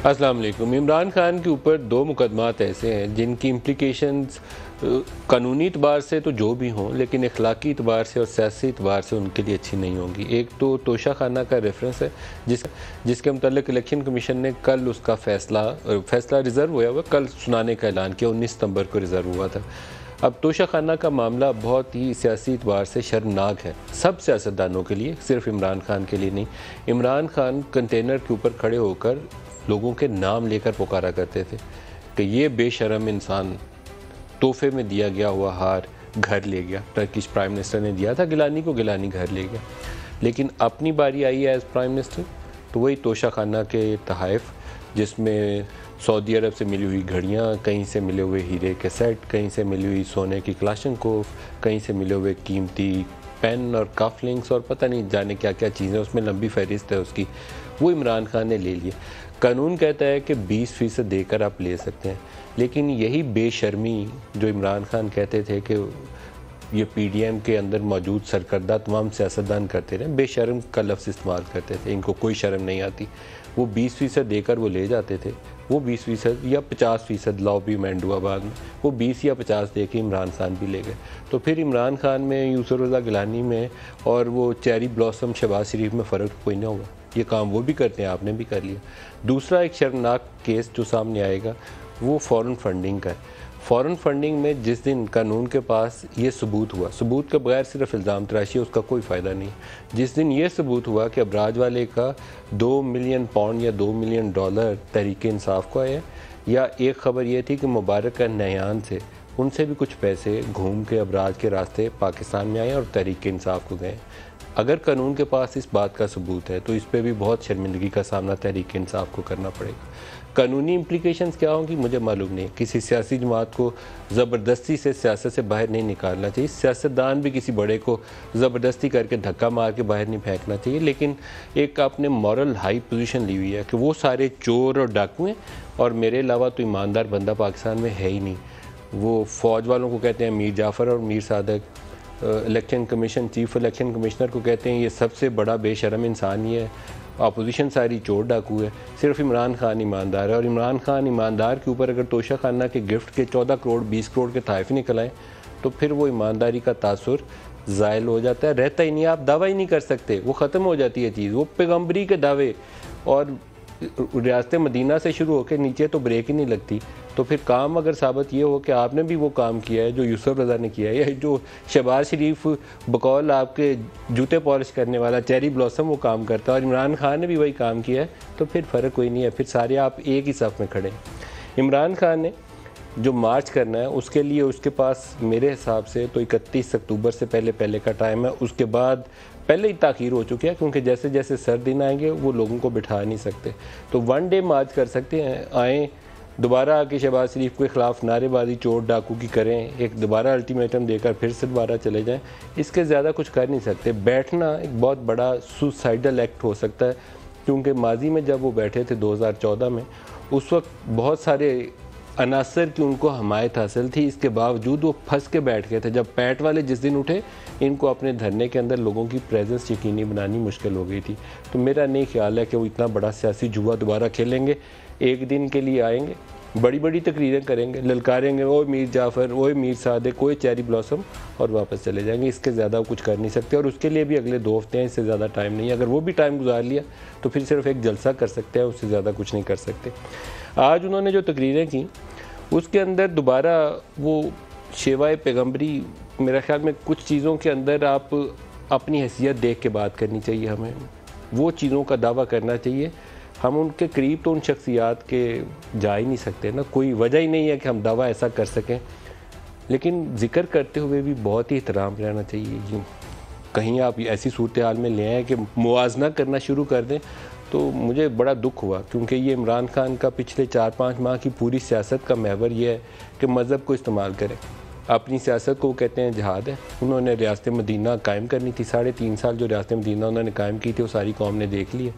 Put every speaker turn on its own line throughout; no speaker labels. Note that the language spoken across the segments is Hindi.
अस्सलाम वालेकुम। इमरान खान के ऊपर दो मुकदमात ऐसे हैं जिनकी इम्प्लिकेशंस कानूनी एतबार से तो जो भी हों, लेकिन अखलाकी एतबार से और सियासी एतबार से उनके लिए अच्छी नहीं होंगी। एक तो तोशा खाना का रेफरेंस है जिसके मुतालिक इलेक्शन कमीशन ने कल उसका फ़ैसला रिज़र्व हुआ हुआ कल सुनाने का ऐलान किया। 19 सितंबर को रिज़र्व हुआ था। अब तोशा खाना का मामला बहुत ही सियासी एतबार से शर्मनाक है, सब सियासतदानों के लिए, सिर्फ इमरान खान के लिए नहीं। इमरान खान कंटेनर के ऊपर खड़े होकर लोगों के नाम लेकर पुकारा करते थे कि ये बेशरम इंसान तोहफे में दिया गया हुआ हार घर ले गया। टर्किश प्राइम मिनिस्टर ने दिया था गिलानी को, गिलानी घर ले गया। लेकिन अपनी बारी आई है एज प्राइम मिनिस्टर तो वही तोशा खाना के तहाइफ, जिसमें सऊदी अरब से मिली हुई घड़ियाँ, कहीं से मिले हुए हीरे के सेट, कहीं से मिली हुई सोने की क्लाशनकोफ, कहीं से मिले हुए कीमती पेन और कफ लिंक्स और पता नहीं जाने क्या क्या चीज़ें, उसमें लंबी फहरिस्त है उसकी, वो इमरान खान ने ले लिए। कानून कहता है कि 20% देकर आप ले सकते हैं, लेकिन यही बेशर्मी जो इमरान खान कहते थे कि ये पीडीएम के अंदर मौजूद सरकर्दा तमाम सियासतदान करते रहे, बेशर्म का लफ्ज़ इस्तेमाल करते थे, इनको कोई शर्म नहीं आती। वो 20% देकर वो ले जाते थे, वो 20% या 50% लॉबी में हुआ बाद में, वो 20 या 50 दे के इमरान खान भी ले गए। तो फिर इमरान खान में, यूसुफ रज़ा गिलानी में और वो चेरी ब्लॉसम शहबाज शरीफ में फ़र्क कोई ना होगा। ये काम वो भी करते हैं, आपने भी कर लिया। दूसरा एक शर्मनाक केस जो सामने आएगा वो फ़ॉरेन फंडिंग का है। फ़ॉरेन फंडिंग में जिस दिन कानून के पास ये सबूत हुआ, सबूत के बगैर सिर्फ इल्ज़ाम तराशी उसका कोई फ़ायदा नहीं। जिस दिन ये सबूत हुआ कि अबराज वाले का 2 मिलियन पाउंड या 2 मिलियन डॉलर तहरीक इंसाफ को आया, या एक ख़बर ये थी कि मुबारक का नयान से उनसे भी कुछ पैसे घूम के अबराज के रास्ते पाकिस्तान में आए और तहरीक इंसाफ को गए। अगर कानून के पास इस बात का सबूत है तो इस पर भी बहुत शर्मिंदगी का सामना तहरीक इंसाफ को करना पड़ेगा। कानूनी इम्प्लिकेशंस क्या होंगी मुझे मालूम नहीं। किसी सियासी जमात को ज़बरदस्ती से सियासत से बाहर नहीं निकालना चाहिए, सियासतदान भी किसी बड़े को ज़बरदस्ती करके धक्का मार के बाहर नहीं फेंकना चाहिए, लेकिन एक आपने मॉरल हाई पोजीशन ली हुई है कि वो सारे चोर और डाकू हैं और मेरे अलावा तो ईमानदार बंदा पाकिस्तान में है ही नहीं। वो फ़ौज वालों को कहते हैं मीर जाफ़र और Mir Sadiq, election commission chief election commissioner को कहते हैं ये सबसे बड़ा बेशरम इंसान ही है, अपोजिशन सारी चोर डाकू है, सिर्फ इमरान खान ईमानदार है। और इमरान खान ईमानदार के ऊपर अगर तोशा खाना के गिफ्ट के 14 करोड़ 20 करोड़ के तहफ़ निकल आए तो फिर वो ईमानदारी का तासुर ज़ायल हो जाता है, रहता ही नहीं। आप दावा ही नहीं कर सकते, वो ख़त्म हो जाती है चीज़। वो पैगम्बरी के दावे और रियासत मदीना से शुरू होकर नीचे तो ब्रेक ही नहीं लगती। तो फिर काम अगर साबित ये हो कि आपने भी वो काम किया है जो यूसुफ रज़ा ने किया है, या जो शहबाज शरीफ बकौल आपके जूते पॉलिश करने वाला चेरी ब्लॉसम वो काम करता है और इमरान खान ने भी वही काम किया है, तो फिर फ़र्क कोई नहीं है, फिर सारे आप एक ही सफ़ में खड़े हैं। इमरान खान ने जो मार्च करना है उसके लिए उसके पास मेरे हिसाब से तो 31 अक्टूबर से पहले का टाइम है। उसके बाद पहले ही ताख़ीर हो चुकी है, क्योंकि जैसे जैसे सर्द दिन आएंगे वो लोगों को बिठा नहीं सकते। तो 1 डे मार्च कर सकते हैं, आएँ दोबारा आके शहबाज शरीफ के ख़िलाफ़ नारेबाजी चोर डाकू की करें, एक दोबारा अल्टीमेटम देकर फिर से दोबारा चले जाएं। इसके ज़्यादा कुछ कर नहीं सकते। बैठना एक बहुत बड़ा सुसाइडल एक्ट हो सकता है, क्योंकि माजी में जब वो बैठे थे 2014 में, उस वक्त बहुत सारे अनासर की उनको हमायत हासिल थी, इसके बावजूद वो फंस के बैठ गए थे। जब पैट वाले जिस दिन उठे, इनको अपने धरने के अंदर लोगों की प्रेजेंस यकीनी बनानी मुश्किल हो गई थी। तो मेरा नहीं ख्याल है कि वो इतना बड़ा सियासी जुआ दोबारा खेलेंगे। एक दिन के लिए आएंगे, बड़ी बड़ी तकरीरें करेंगे, ललकारेंगे ओए मीर जाफ़र, ओए मीर सादिक, ओए चेरी ब्लॉसम, और वापस चले जाएंगे। इसके ज़्यादा कुछ कर नहीं सकते और उसके लिए भी अगले 2 हफ्ते हैं, इससे ज़्यादा टाइम नहीं है। अगर वो भी टाइम गुजार लिया तो फिर सिर्फ एक जलसा कर सकते हैं, उससे ज़्यादा कुछ नहीं कर सकते। आज उन्होंने जो तकरीरें की उसके अंदर दोबारा वो शेवाए पैगम्बरी, मेरा ख्याल में कुछ चीज़ों के अंदर आप अपनी हैसियत देख के बात करनी चाहिए। हमें वो चीज़ों का दावा करना चाहिए। हम उनके करीब तो उन शख्सियात के जा ही नहीं सकते ना, कोई वजह ही नहीं है कि हम दावा ऐसा कर सकें, लेकिन ज़िक्र करते हुए भी बहुत ही एहतराम रहना चाहिए। कहीं आप ऐसी सूरत हाल में ले आएँ कि मुआजना करना शुरू कर दें तो मुझे बड़ा दुख हुआ, क्योंकि ये इमरान खान का पिछले 4-5 माह की पूरी सियासत का महवर ये है कि मज़हब को इस्तेमाल करें। अपनी सियासत को कहते हैं जहाद है। उन्होंने रियासत मदीना कायम करनी थी, 3.5 साल जो रियासत मदीना उन्होंने कायम की थी वो सारी कौम ने देख ली है।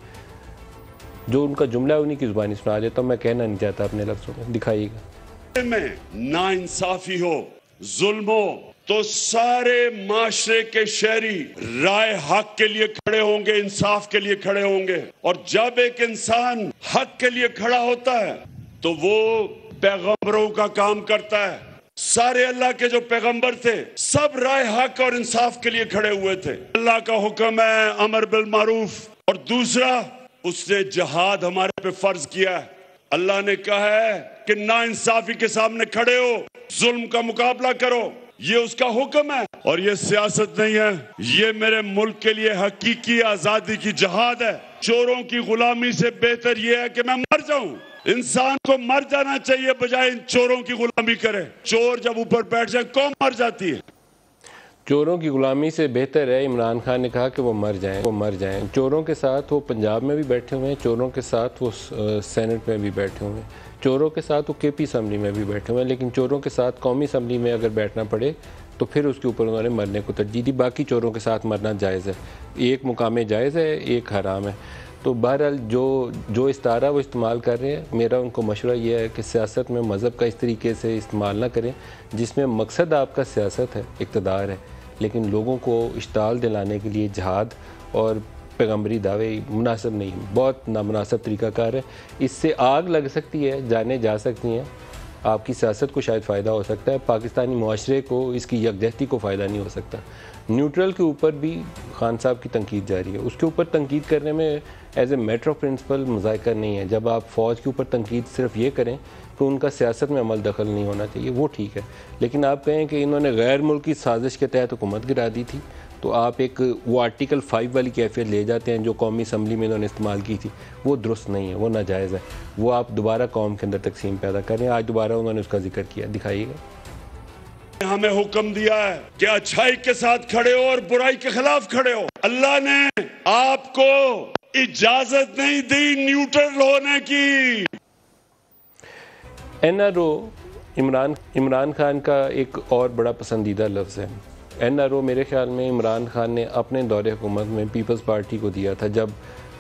जो उनका जुमला है उन्हीं की ज़ुबानी सुना देता हूँ, मैं कहना नहीं चाहता अपने लफ्ज़ों में, दिखाइएगा।
में नाइंसाफ़ी हो, जुल्म हो, तो सारे माशरे के शहरी राय हक के लिए खड़े होंगे, इंसाफ के लिए खड़े होंगे। और जब एक इंसान हक के लिए खड़ा होता है तो वो पैगंबरों का काम करता है। सारे अल्लाह के जो पैगंबर थे सब राय हक और इंसाफ के लिए खड़े हुए थे। अल्लाह का हुक्म है अमर बिल मारूफ, और दूसरा उसने जहाद हमारे पे फर्ज किया है। अल्लाह ने कहा है कि नाइंसाफी के सामने खड़े हो, जुल्म का मुकाबला करो, ये उसका हुक्म है। और ये सियासत नहीं है, ये मेरे मुल्क के लिए हकीकी आजादी की जहाद है। चोरों की गुलामी से बेहतर ये है कि मैं मर जाऊं। इंसान को मर जाना चाहिए बजाय इन चोरों की गुलामी करे। चोर जब ऊपर बैठ जाए कौन मर जाती है।
चोरों की गुलामी से बेहतर है, इमरान खान ने कहा कि वो मर जाएं। चोरों के साथ वो पंजाब में भी बैठे हुए हैं, चोरों के साथ वो सेनेट में भी बैठे हुए हैं, चोरों के साथ वो केपी असम्बली में भी बैठे हुए हैं। लेकिन चोरों के साथ कौमी असम्बली में अगर बैठना पड़े तो फिर उसके ऊपर उन्होंने मरने को तरजीह दी। बाकी चोरों के साथ मरना जायज़ है, एक मुकाम जायज़ है, एक हराम है। तो बहरहाल जो इस्तारा वो इस्तेमाल कर रहे हैं, मेरा उनको मशवरा ये है कि सियासत में मज़हब का इस तरीके से इस्तेमाल ना करें जिसमें मकसद आपका सियासत है, इक़्तिदार है, लेकिन लोगों को इश्ताल दिलाने के लिए जहाद और पैगम्बरी दावे मुनासिब नहीं, बहुत नामुनासिब तरीक़ाकार है। इससे आग लग सकती है, जानें जा सकती हैं, आपकी सियासत को शायद फ़ायदा हो सकता है, पाकिस्तानी मुआशरे को, इसकी यकजहती को फ़ायदा नहीं हो सकता। न्यूट्रल के ऊपर भी खान साहब की तनकीद जारी है, उसके ऊपर तनकीद करने में as a matter of principle मुज़ायका नहीं है। जब आप फ़ौज के ऊपर तनकीद सिर्फ ये करें कि उनका सियासत में अमल दखल नहीं होना चाहिए, वो ठीक है। लेकिन आप कहें कि इन्होंने गैर मुल्की साजिश के तहत हुकूमत गिरा दी थी, तो आप एक वो आर्टिकल 5 वाली कैफियत ले जाते हैं जो कौमी असम्बली में इन्होंने इस्तेमाल की थी, वो दुरुस्त नहीं है, वो नाजायज़ है। वो आप दोबारा कौम के अंदर तकसीम पैदा करें। आज दोबारा उन्होंने उसका जिक्र किया, दिखाइएगा।
हमें हुक्म दिया है कि अच्छाई के साथ खड़े हो और बुराई के खिलाफ खड़े हो। अल्लाह ने आपको इजाजत नहीं दी न्यूट्रल होने की।
NRO इमरान खान का एक और बड़ा पसंदीदा लफ्ज़ है। NRO मेरे ख्याल में इमरान खान ने अपने दौरे हुकूमत में पीपल्स पार्टी को दिया था, जब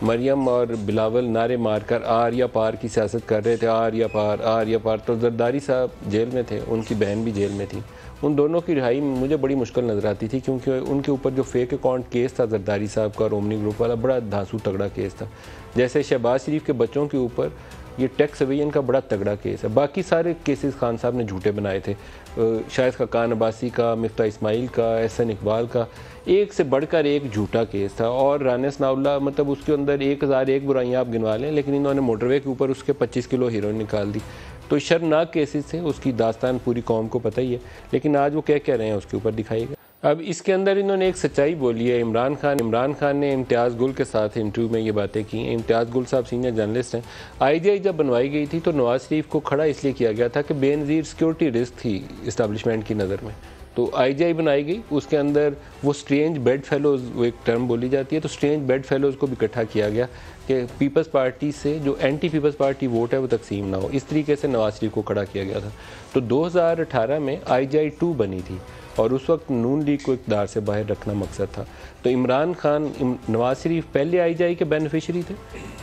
मरियम और बिलावल नारे मारकर आर या पार की सियासत कर रहे थे, आर या पार। तो जरदारी साहब जेल में थे, उनकी बहन भी जेल में थी। उन दोनों की रिहाई मुझे बड़ी मुश्किल नज़र आती थी, क्योंकि उनके ऊपर जो फेक अकाउंट केस था जरदारी साहब का, रोमनी ग्रुप वाला, बड़ा धांसू तगड़ा केस था। जैसे शहबाज शरीफ के बच्चों के ऊपर ये टैक्स एवेजन का बड़ा तगड़ा केस है। बाकी सारे केसेस खान साहब ने झूठे बनाए थे, शायद खान अब्बासी का, मिफ्ता इस्माइल का, एहसन इकबाल का, एक से बढ़कर एक झूठा केस था। और राना सनाउल्लाह, मतलब उसके अंदर 1001 बुराइयाँ आप गिनवा लें, लेकिन इन्होंने मोटरवे के ऊपर उसके 25 किलो हीरोइन निकाल दी। तो शर्मनाक केसेस थे, उसकी दास्तान पूरी कौम को पता ही है। लेकिन आज वो क्या कह रहे हैं उसके ऊपर दिखाइएगा। अब इसके अंदर इन्होंने एक सच्चाई बोली है। इमरान खान ने इम्तियाज़ गुल के साथ इंटरव्यू में ये बातें की। इम्तियाज़ गुल साहब सीनियर जर्नलिस्ट हैं। IGI जब बनवाई गई थी तो नवाज़ शरीफ को खड़ा इसलिए किया गया था कि बेनज़ीर सिक्योरिटी रिस्क थी इस्टेब्लिशमेंट की नज़र में। तो IGI बनाई गई, उसके अंदर वो स्ट्रेंज बेड फेलोज़, वो एक टर्म बोली जाती है, तो स्ट्रेंज बेड फेलोज़ को भी इकट्ठा किया गया कि पीपल्स पार्टी से जो एंटी पीपल्स पार्टी वोट है वो तकसीम ना हो। इस तरीके से नवाज़ शरीफ को खड़ा किया गया था। तो 2018 में IGI 2 बनी थी और उस वक्त नून लीग को इक़्तिदार से बाहर रखना मकसद था। तो इमरान खान, नवाज़ शरीफ पहले IGI के बेनिफिशरी थे,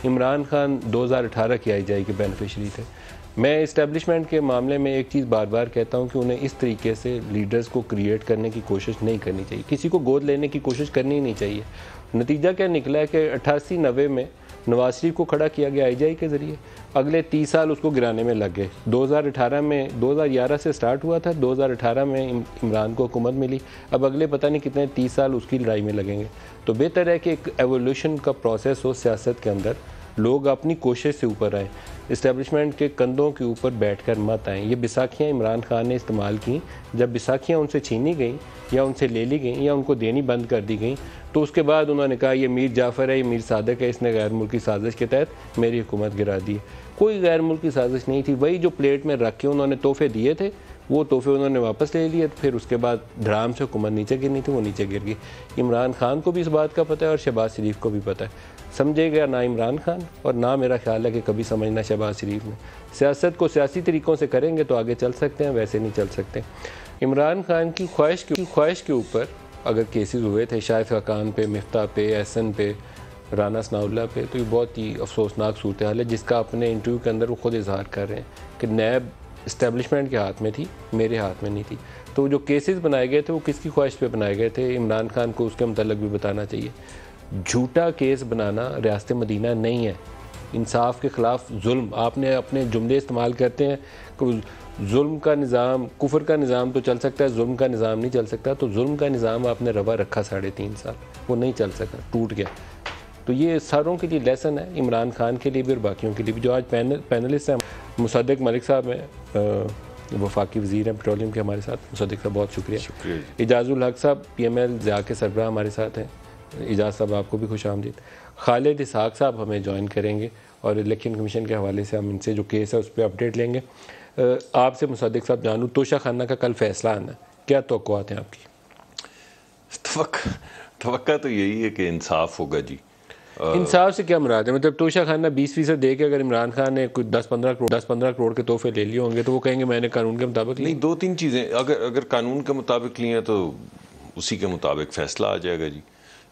इमरान खान 2018 की IGI के बेनिफिशरी थे। मैं इस्टेब्लिशमेंट के मामले में एक चीज़ बार बार कहता हूँ कि उन्हें इस तरीके से लीडर्स को क्रिएट करने की कोशिश नहीं करनी चाहिए, किसी को गोद लेने की कोशिश करनी ही नहीं चाहिए। नतीजा क्या निकला है कि 88-90 में नवाज शरीफ को खड़ा किया गया IGI के ज़रिए, अगले 30 साल उसको गिराने में लग गए। 2018 में 2011 से स्टार्ट हुआ था, 2018 में इमरान को हुकूमत मिली, अब अगले पता नहीं कितने 30 साल उसकी लड़ाई में लगेंगे। तो बेहतर है कि एक एवोल्यूशन का प्रोसेस हो सियासत के अंदर, लोग अपनी कोशिश से ऊपर आएँ, इस्टेब्लिशमेंट के कंधों के ऊपर बैठकर मत आएँ। ये बैसाखियाँ इमरान खान ने इस्तेमाल की, जब बैसाखियाँ उनसे छीनी गई या उनसे ले ली गई या उनको देनी बंद कर दी गई, तो उसके बाद उन्होंने कहा ये मीर जाफ़र है, ये मीर सादक है, इसने गैर मुल्की साजिश के तहत मेरी हुकूमत गिरा दी। कोई गैर मुल्की साजिश नहीं थी, वही जो प्लेट में रख के उन्होंने तोहफे दिए थे वो तोहफे उन्होंने वापस ले लिए। फिर उसके बाद धड़ाम से हुकूमत नीचे गिरनी थी, वो नीचे गिर गई। इमरान खान को भी इस बात का पता है और शहबाज शरीफ को भी पता है। समझेगा ना इमरान खान और ना मेरा ख्याल है कि कभी समझना शहबाज शरीफ ने। सियासत को सियासी तरीक़ों से करेंगे तो आगे चल सकते हैं, वैसे नहीं चल सकते। इमरान खान की ख्वाहिश के ऊपर अगर केसेस हुए थे, शायद खान पे, मिफ्ता पे, एहसन पे, राना सनाउल्लाह पे, तो ये बहुत ही अफसोसनाक सूरत हाल है जिसका अपने इंटरव्यू के अंदर वो खुद इजहार कर रहे हैं कि नैब इस्टेब्लिशमेंट के हाथ में थी, मेरे हाथ में नहीं थी। तो जो केसेस बनाए गए थे वो किसकी ख्वाहिश पे बनाए गए थे? इमरान खान को उसके मुतल्लिक़ भी बताना चाहिए। झूठा केस बनाना रियासत मदीना नहीं है। इंसाफ के ख़िलाफ़ जुल्म, आपने अपने जुमले इस्तेमाल करते हैं कि जुल्म का निज़ाम, कुफर का निज़ाम तो चल सकता है, जुल्म का निज़ाम नहीं चल सकता। तो जुल्म का निज़ाम आपने रवा रखा 3.5 साल, वो नहीं चल सका, टूट गया। तो ये सारों के लिए लेसन है, इमरान खान के लिए भी और बाकियों के लिए भी। जो आज पैनलिस्ट हैं, मुसद्दिक मलिक साहब हैं, वफाकी वज़ीर हैं पेट्रोलियम के, हमारे साथ। मुसद्दिक साहब बहुत शुक्रिया। इजाज़ुल हक साहब PML ज़िया के सरबराह हमारे साथ हैं। इजाज़ साहब आपको भी खुश आमदीद। खालिद इसहाक साहब हमें ज्वाइन करेंगे और इलेक्शन कमीशन के हवाले से हम इनसे जो केस है उस पर अपडेट लेंगे। आपसे मुसद्दिक साहब जानूँ, तोशा खाना का कल फैसला आना, क्या तवक्कुआत हैं आपकी?
तवक्का तो यही है कि इंसाफ होगा जी।
इंसाफ से क्या मुराद है? मतलब तोशा खाना 20% दे के अगर इमरान खान ने कुछ 10-15 करोड़ के तोहफे ले लिए होंगे तो वो कहेंगे मैंने कानून के मुताबिक
नहीं, 2-3 चीज़ें अगर कानून के मुताबिक लिए तो उसी के मुताबिक फैसला आ जाएगा जी।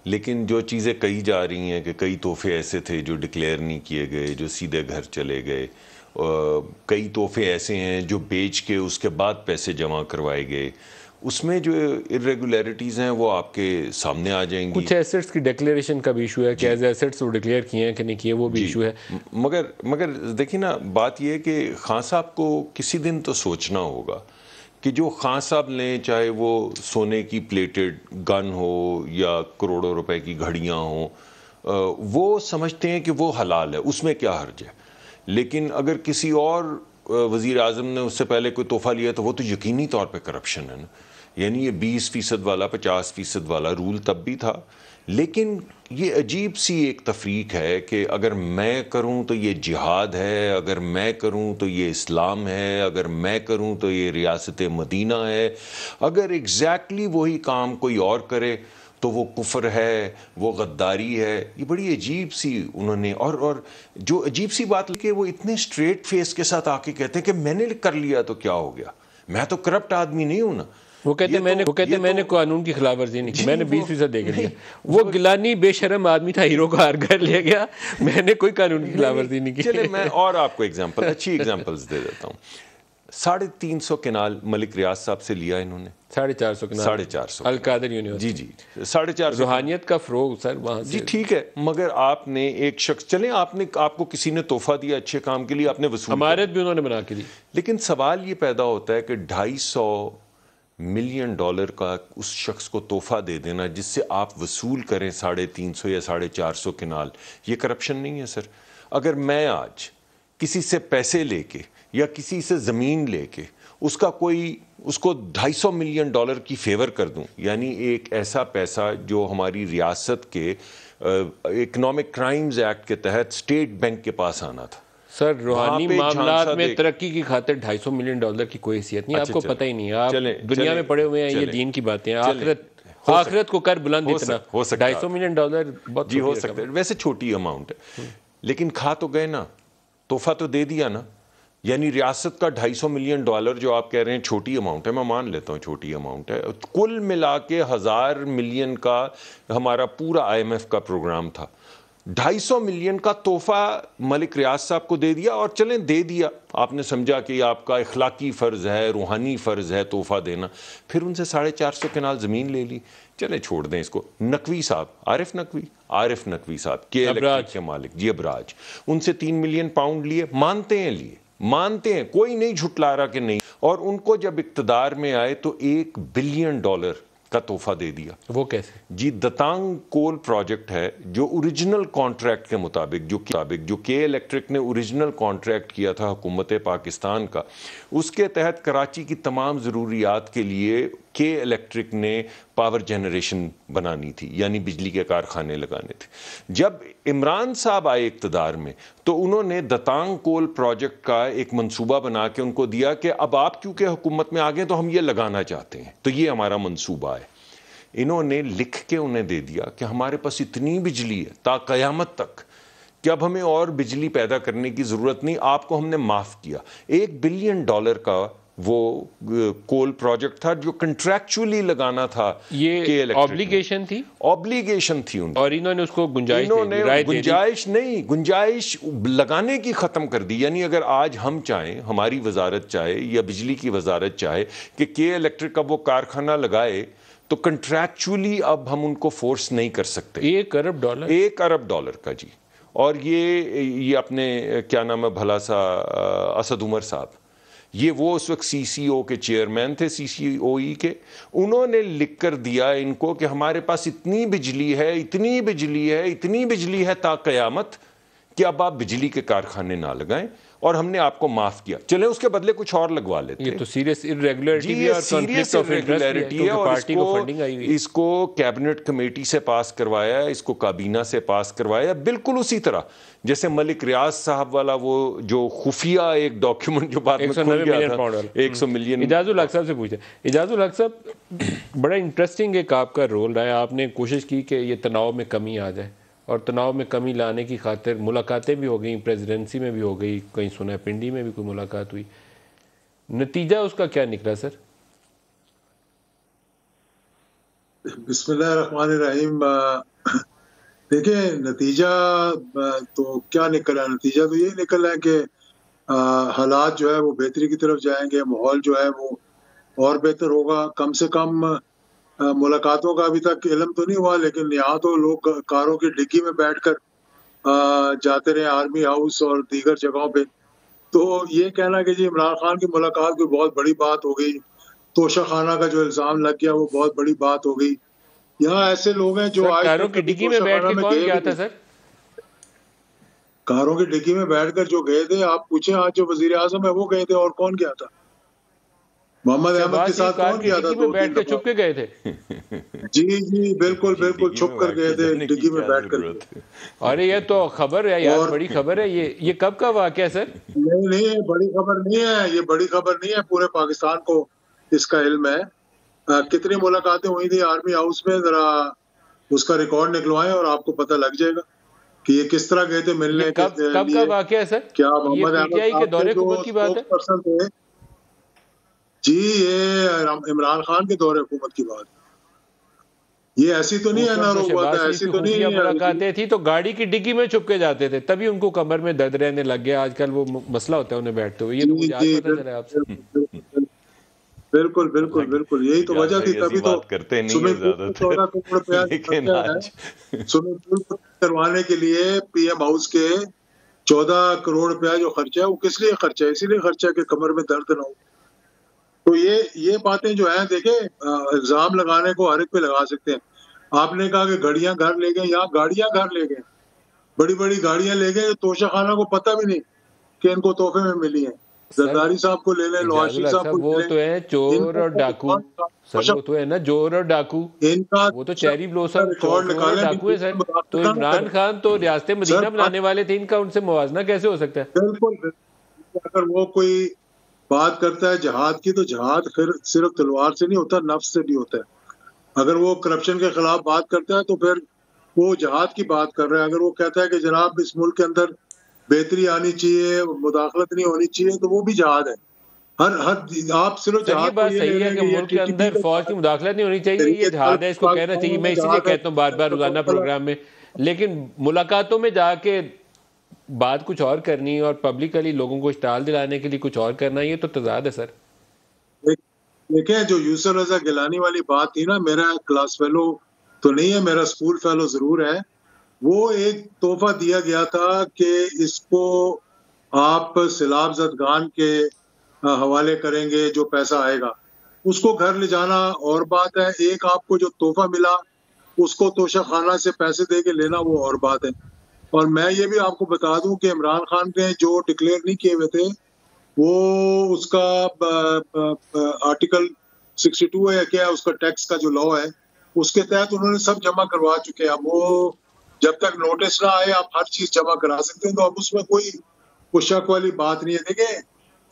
लेकिन जो चीज़ें कही जा रही हैं कि कई तोहफे ऐसे थे जो डिक्लेयर नहीं किए गए, जो सीधे घर चले गए, कई तोहफे ऐसे हैं जो बेच के उसके बाद पैसे जमा करवाए गए, उसमें जो इरेगुलरिटीज़ हैं वो आपके सामने आ जाएंगी।
कुछ एसेट्स की डिक्लेरेशन का भी इशू है कि एज एसेट्स वो डिक्लेयर किए हैं कि नहीं किए, वो भी इशू है।
मगर देखिए ना, बात ये है कि खान साहब को किसी दिन तो सोचना होगा कि जो खान साहब लें, चाहे वो सोने की प्लेटेड गन हो या करोड़ों रुपए की घड़ियाँ हों, वो समझते हैं कि वो हलाल है, उसमें क्या हर्ज है। लेकिन अगर किसी और वज़ीर आज़म ने उससे पहले कोई तोहफा लिया तो वो तो यकीनी तौर पे करप्शन है ना। यानी ये 20% वाला 50% वाला रूल तब भी था। लेकिन ये अजीब सी एक तफरीक है कि अगर मैं करूं तो ये जिहाद है, अगर मैं करूं तो ये इस्लाम है, अगर मैं करूं तो ये रियासत मदीना है, अगर एग्जैक्टली वही काम कोई और करे तो वो कुफर है, वो गद्दारी है। ये बड़ी अजीब सी उन्होंने, और जो अजीब सी बात कि वो इतने स्ट्रेट फेस के साथ आके कहते हैं कि मैंने कर लिया तो क्या हो गया, मैं तो करप्ट आदमी नहीं हूं ना।
वो कहते मैंने कानून की खिलाफ वर्जी नहीं की, मैंने 20% दे लिया। वो गिलानी बेशरम आदमी था, हीरो का हार घर ले गया, मैंने कोई कानून की खिलाफ वर्जी नहीं की।
चले मैं और आपको एग्जांपल, अच्छी एग्जांपल्स दे देता हूँ। 350 केनाल मलिक रियाज साहब से लिया इन्होंने,
450 केनाल,
450
अल-कादिर यूनिवर्सिटी।
जी 450
रूहानियत का फ़रोग सर वहाँ से।
जी ठीक है, मगर आपने एक शख्स, चले आपको किसी ने तोहफा दिया अच्छे काम के लिए, आपने वसूल,
हमारे भी उन्होंने बना के दी।
लेकिन सवाल ये पैदा होता है कि $250 मिलियन का उस शख्स को तोहफा दे देना जिससे आप वसूल करें 350 या 450 केनाल, ये करप्शन नहीं है सर? अगर मैं आज किसी से पैसे लेके या किसी से ज़मीन लेके उसको $250 मिलियन की फेवर कर दूं, यानी एक ऐसा पैसा जो हमारी रियासत के इकोनॉमिक क्राइम्स एक्ट के तहत स्टेट बैंक के पास आना था।
सर रूहानी मामलात में तरक्की की खातिर $250 मिलियन की कोई हैसियत नहीं। आपको पता ही नहीं, आप दुनिया में पड़े हुए हैं, ये दीन की बातें हैं। आखिरत को कर बुलंद इतना
हो सकता है।
$250 मिलियन बहुत
जी हो सकता है, वैसे छोटी अमाउंट है, लेकिन खा तो गए ना, तोहफा तो दे दिया ना। यानी रियासत का $250 मिलियन जो आप कह रहे हैं छोटी अमाउंट है, मैं मान लेता हूँ छोटी अमाउंट है, कुल मिला के 1000 मिलियन का हमारा पूरा IMF का प्रोग्राम था। $250 मिलियन का तोहफा मलिक रियाज साहब को दे दिया, और चलें दे दिया, आपने समझा कि आपका इखलाकी फ़र्ज़ है, रूहानी फ़र्ज़ है तोहफा देना, फिर उनसे 450 केनाल ज़मीन ले ली। चले छोड़ दें इसको। नकवी साहब, आरिफ नकवी साहब के इलेक्ट्रिक के मालिक जी, अबराज, उनसे 3 मिलियन पाउंड लिए, मानते हैं, कोई नहीं झुटला रहा कि नहीं, और उनको जब इक्तदार में आए तो $1 बिलियन का तोहफा दे दिया।
वो कैसे
जी? दतांग कोल प्रोजेक्ट है जो ओरिजिनल कॉन्ट्रैक्ट के मुताबिक जो के इलेक्ट्रिक ने ओरिजिनल कॉन्ट्रैक्ट किया था हुकूमत पाकिस्तान का, उसके तहत कराची की तमाम ज़रूरियात के लिए के इलेक्ट्रिक ने पावर जनरेशन बनानी थी, यानी बिजली के कारखाने लगाने थे। जब इमरान साहब आए इक़्तिदार में तो उन्होंने दतांग कोल प्रोजेक्ट का एक मंसूबा बना के उनको दिया कि अब आप क्योंकि हुकूमत में आ गए तो हम ये लगाना चाहते हैं, तो ये हमारा मंसूबा है। इन्होंने लिख के उन्हें दे दिया कि हमारे पास इतनी बिजली है ता क़यामत तक कि अब हमें और बिजली पैदा करने की ज़रूरत नहीं, आपको हमने माफ़ किया। $1 बिलियन का वो कोल प्रोजेक्ट था जो कंट्रैक्चुअली लगाना था।
ये ऑब्लिगेशन थी
उनकी,
और इन्होंने उसको गुंजाइश
गुंजाइश लगाने की ख़त्म कर दी। यानी अगर आज हम चाहें, हमारी वजारत चाहे या बिजली की वजारत चाहे कि के इलेक्ट्रिक का वो कारखाना लगाए, तो कंट्रैक्चुअली अब हम उनको फोर्स नहीं कर सकते।
$1 अरब
का जी। और ये अपने क्या नाम है भला सा असद उमर साहब, ये वो उस वक्त CCO के चेयरमैन थे, CCOE के। उन्होंने लिख कर दिया इनको कि हमारे पास इतनी बिजली है ता क़यामत कि अब आप बिजली के कारखाने ना लगाएं और हमने आपको माफ किया, चले उसके बदले कुछ और लगवा लेते।
ये तो सीरियस इर्रेगुलरिटी है और कॉन्फ्लिक्ट ऑफ इंटरेस्ट है,
और
पार्टी को फंडिंग आई हुई है।
इसको कैबिनेट कमेटी से पास करवाया, इसको काबीना से पास करवाया, बिल्कुल उसी तरह जैसे मलिक रियाज साहब वाला वो जो खुफिया एक डॉक्यूमेंट जो बाद में खुल गया था 100 मिलियन।
इजाजुल हक साहब से पूछे। इजाजुल हक साहब, बड़ा इंटरेस्टिंग एक आपका रोल रहा है। आपने कोशिश की कि ये तनाव में कमी आ जाए, और तनाव में कमी लाने की खातिर मुलाकातें भी हो गई, प्रेसिडेंसी में भी हो गई, कहीं सुना है पिंडी में भी कोई मुलाकात हुई। नतीजा उसका क्या निकला सर?
बिस्मिल्लाहिर्रहमानिर्रहीम। देखिए, नतीजा तो क्या निकला, नतीजा तो ये निकला है कि हालात जो है वो बेहतरी की तरफ जाएंगे, माहौल जो है वो और बेहतर होगा। कम से कम मुलाकातों का अभी तक इल्म तो नहीं हुआ, लेकिन यहाँ तो लोग कारों की डिग्गी में बैठकर जाते रहे आर्मी हाउस और दीगर जगहों पे। तो ये कहना कि जी इमरान खान की मुलाकात कोई बहुत बड़ी बात हो गई, तोशा खाना का जो इल्जाम लग गया वो बहुत बड़ी बात हो गई। यहाँ ऐसे लोग हैं जो आज
कारों की डिग्गी में बैठ के कौन गया था सर?
कारों की डिग्गी में बैठकर जो गए थे, आप पूछे आज जो वजीर आजम है वो गए थे, और कौन गया था? मोहम्मद अहमद के साथ कौन गया था?
तो बैठ के छुप के गए थे।
जी बिल्कुल छुप कर गए थे, डिग्गी में बैठ कर।
अरे ये तो खबर है यार, बड़ी खबर है। ये कब का वाकया सर?
नहीं, बड़ी खबर नहीं है, ये बड़ी खबर नहीं है, पूरे पाकिस्तान को इसका इल्म है। कितनी मुलाकातें हुई थी आर्मी हाउस में, जरा उसका रिकॉर्ड निकलवाएं और आपको पता लग जाएगा कि ये किस तरह गए थे मिलने।
कब का वाकया है सर?
क्या मोहम्मद अहमद
के दौरे हुकूमत की बात है?
जी, ये इमरान खान के दौरे हुकूमत की बात। ये ऐसी तो नहीं है ना, हुआ था ऐसी तो नहीं है।
मुलाकातें थी तो गाड़ी की डिग्गी में छुप के जाते थे, तभी उनको कमर में दर्द रहने लग गया। आजकल वो मसला होता है उन्हें बैठते हुए। ये तो मुझे आज पता चला आपसे।
बिल्कुल यही तो वजह थी। तभी तो
करते नहीं है ज्यादातर,
लेकिन आज स्विमिंग पूल करवाने के लिए PM हाउस के 14 करोड़ रुपया जो खर्चा है वो किस लिए खर्चा है? इसीलिए खर्चा है कि कमर में दर्द ना हो। तो ये बातें जो है, देखे, इल्जाम लगाने को हर एक पे लगा सकते हैं। आपने कहा कि गाड़ियां घर ले गए, यहाँ गाड़ियां घर ले गए, बड़ी बड़ी गाड़ियां ले गए, तोशा खाना को पता भी नहीं कि इनको तोहफे में मिली है। जरदारी साहब को ले लें, नवाज शरीफ साहब को,
वो तो है चोर और डाकू सर, वो तो है ना चोर और डाकू।
इनका
वो तो चेरी ब्लॉसम
रिकॉर्ड निकाले
डाकू है सर। तो इमरान खान तो रियासत मदीना बनाने वाले थे, इनका उनसे मुवाजना कैसे हो सकता है?
बिल्कुल, अगर वो कोई बात करता है जहाद की, तो जहाद फिर सिर्फ तलवार से नहीं होता, नफ्स से भी होता है। अगर वो करप्शन के खिलाफ बात करता है तो फिर वो जहाद की बात कर रहा है। अगर वो कहता है कि जनाब इस मुल्क के अंदर बेहतरी आनी चाहिए, मुदाखलत नहीं होनी चाहिए, तो वो भी जहाद है। हर आप सिर्फ
जहाद बात सही है कि मुल्क के अंदर फौज की मुदाखलत नहीं होनी चाहिए, ये जहाद है, इसको कहना चाहिए। मैं इसीलिए कहता हूँ बार बार रोजाना प्रोग्राम में। लेकिन मुलाकातों में जाके बात कुछ और करनी और पब्लिकली लोगों को इस्ताल दिलाने के लिए कुछ और करना, ये तो तजाद है सर।
देखिए, जो यूसुफ रजा गिलानी वाली बात थी ना, मेरा क्लास फेलो तो नहीं है, मेरा स्कूल फेलो जरूर है। वो एक तोहफा दिया गया था कि इसको आप सैलाब ज़दगान के हवाले करेंगे, जो पैसा आएगा उसको घर ले जाना और बात है। एक आपको जो तोहफा मिला उसको तोशा खाना से पैसे दे के लेना, वो और बात है। और मैं ये भी आपको बता दूं कि इमरान खान ने जो डिक्लेयर नहीं किए हुए थे, वो उसका आर्टिकल 62 है क्या, उसका टैक्स का जो लॉ है, उसके तहत उन्होंने सब जमा करवा चुके हैं। अब वो जब तक नोटिस ना आए आप हर चीज जमा करा सकते हैं, तो अब उसमें कोई शक वाली बात नहीं है। देखिए,